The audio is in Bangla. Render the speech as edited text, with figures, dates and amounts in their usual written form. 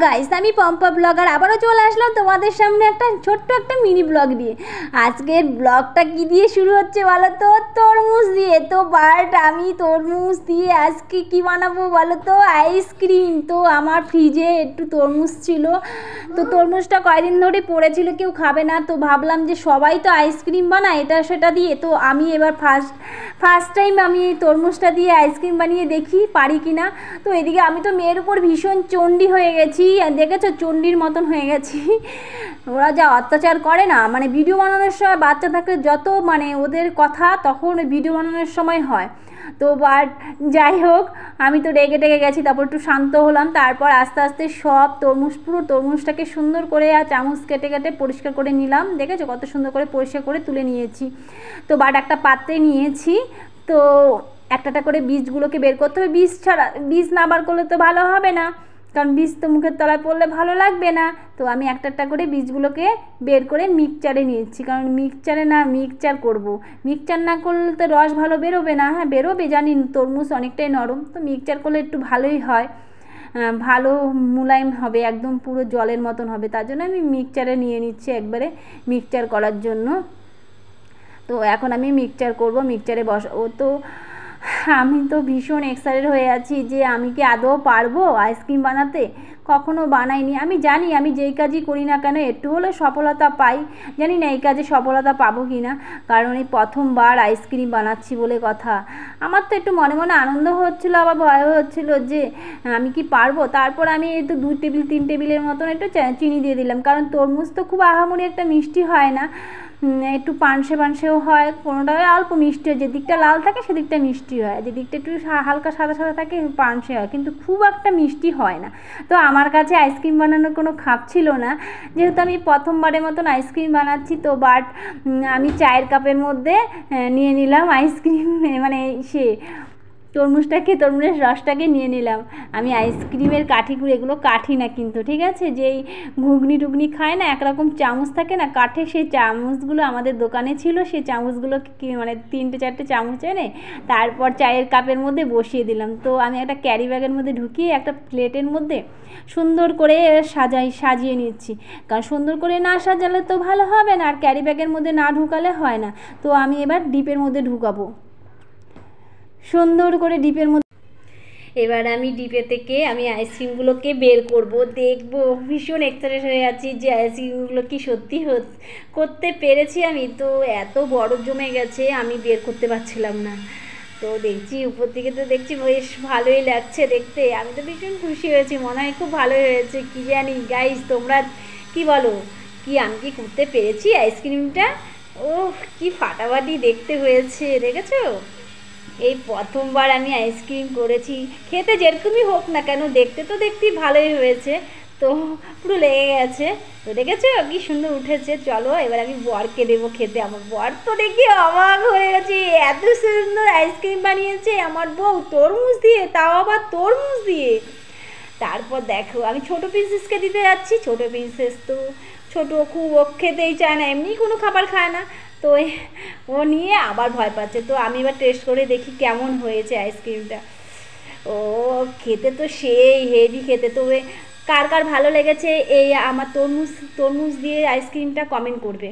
গাইস, আমি পম্পা ব্লগার আবারও চলে আসলাম তোমাদের সামনে একটা ছোট্ট একটা মিনি ব্লগ দিয়ে। আজকের ব্লগটা কি দিয়ে শুরু হচ্ছে বলো তো? তরমুজ দিয়ে। তো বাট আমি তরমুজ দিয়ে আজকে কি বানাবো বলো তো? আইসক্রিম। তো আমার ফ্রিজে একটু তরমুজ ছিল, তো তরমুজটা কয়দিন ধরে পড়েছিল, কেউ খাবে না, তো ভাবলাম যে সবাই তো আইসক্রিম বানায় এটা সেটা দিয়ে, তো আমি এবার ফার্স্ট টাইম আমি এই তরমুজটা দিয়ে আইসক্রিম বানিয়ে দেখি পারি কি না। তো এদিকে আমি তো মেয়ের উপর ভীষণ চণ্ডী হয়ে গেছি, দেখেছো চণ্ডীর মতন হয়ে গেছি। ওরা যা অত্যাচার করে না, মানে ভিডিও বানানোর সময় বাচ্চা থাকলে যত মানে ওদের কথা তখন ভিডিও বানানোর সময় হয়। তো বাট যাই হোক, আমি তো রেগে টেগে গেছি, তারপর একটু শান্ত হলাম, তারপর আস্তে আস্তে সব পুরো তরমুজটাকে সুন্দর করে আর চামচ কেটে কেটে পরিষ্কার করে নিলাম। দেখেছো কত সুন্দর করে পরিষ্কার করে তুলে নিয়েছি। তো বাট একটা পাত্রে নিয়েছি, তো একটা করে বীজগুলোকে বের করতে হবে। বীজ না বার করলে তো ভালো হবে না, কারণ বীজ তো মুখের তলায় পড়লে ভালো লাগবে না। তো আমি একটা করে বীজগুলোকে বের করে মিক্সচারে নিয়েছি, কারণ মিক্সচার করব। মিক্সচার না করলে তো রস ভালো বেরোবে না। হ্যাঁ বেরোবে জানি, তরমুজ অনেকটাই নরম, তো মিক্সচার করলে একটু ভালোই হয়, ভালো মোলায়েম হবে, একদম পুরো জলের মতন হবে। তার জন্য আমি মিক্সচারে নিয়ে নিচ্ছি একবারে মিক্সচার করার জন্য। তো এখন আমি মিক্সচার করব, মিক্সচারে বসাবো। তো আমি তো ভীষণ এক্সাইটেড হয়ে আছি যে আমি কি আদৌ পারবো আইসক্রিম বানাতে। কখনো বানাইনি, আমি জানি আমি যেই কাজই করি না কেন একটু হলে সফলতা পাই, জানি না এই কাজে সফলতা পাবো কি না, কারণ এই প্রথমবার আইসক্রিম বানাচ্ছি বলে কথা। আমার তো একটু মনে মনে আনন্দ হচ্ছিলো, আবার ভয় হচ্ছিলো যে আমি কি পারবো। তারপর আমি একটু 2-3 টেবিলের মতন একটু চিনি দিয়ে দিলাম, কারণ তরমুজ তো খুব আহামরি একটা মিষ্টি হয় না, একটু পানসেও হয়, কোনোটায় অল্প মিষ্টি হয়, যেদিকটা লাল থাকে সেদিকটা মিষ্টি হয়, যেদিকটা একটু হালকা সাদা সাদা থাকে পানসে হয়, কিন্তু খুব একটা মিষ্টি হয় না। তো আমার কাছে আইসক্রিম বানানোর কোনো খাপ ছিল না, যেহেতু আমি প্রথমবারের মতন আইসক্রিম বানাচ্ছি। তো বাট আমি চায়ের কাপের মধ্যে নিয়ে নিলাম আইসক্রিম, মানে তরমুজের রসটাকে নিয়ে নিলাম। আমি আইসক্রিমের কাঠিগুলো, এগুলো কাঠি না কিন্তু, ঠিক আছে, যেই ঘুগনি টুগনি খায় না একরকম চামচ থাকে না কাঠে, সেই চামচগুলো আমাদের দোকানে ছিল। সেই চামচগুলো মানে 3-4টে চামচ এনে তারপর চায়ের কাপের মধ্যে বসিয়ে দিলাম। তো আমি একটা ক্যারি ব্যাগের মধ্যে ঢুকিয়ে একটা প্লেটের মধ্যে সুন্দর করে সাজিয়ে নিচ্ছি, কারণ সুন্দর করে না সাজালে তো ভালো হবে না, আর ক্যারি ব্যাগের মধ্যে না ঢুকালে হয় না। তো আমি এবার ডিপের মধ্যে ঢুকাবো সুন্দর করে ডিপের মধ্যে। এবার আমি ডিপে থেকে আমি আইসক্রিমগুলোকে বের করব, দেখব, ভীষণ এক্সাইটেড হয়ে আছি যে আইসক্রিমগুলো কি সত্যি করতে পেরেছি আমি। তো এত বরফ জমে গেছে আমি বের করতে পারছিলাম না। তো দেখছি উপর থেকে, তো দেখছি বেশ ভালোই লাগছে দেখতে, আমি তো ভীষণ খুশি হয়েছি, মনে হয় খুব ভালোই হয়েছে। কি জানি গাইস তোমরা কি বলো, কি আমি কি করতে পেরেছি আইসক্রিমটা? ও কি ফাটাফাটি দেখতে হয়েছে, দেখেছো? এই প্রথমবার আমি আইসক্রিম করেছি, খেতে যেরকমই হোক না কেন দেখতে তো দেখতেই ভালোই হয়েছে। তো পুরো লেগে গেছে, তো দেখেছো কি সুন্দর উঠেছে। চলো এবার আমি বরকে দেবো খেতে। আমার বর তো দেখি অবাক হয়ে গেছে, এত সুন্দর আইসক্রিম বানিয়েছে আমার বউ তরমুজ দিয়ে, তাও আবার তরমুজ দিয়ে। তারপর দেখো আমি ছোটো প্রিন্সেসকে দিতে যাচ্ছি, ছোটো প্রিন্সেস তো ছোটো খুব, ও খেতেই চায় না, এমনি কোনো খাবার খায় না, তো ও নিয়ে আবার ভয় পাচ্ছে। তো আমি এবার টেস্ট করে দেখি কেমন হয়েছে আইসক্রিমটা। ও খেতে তো সেই হেভি খেতে। তবে কার কার ভালো লেগেছে এই আমার তরমুজ দিয়ে আইসক্রিমটা কমেন্ট করবে।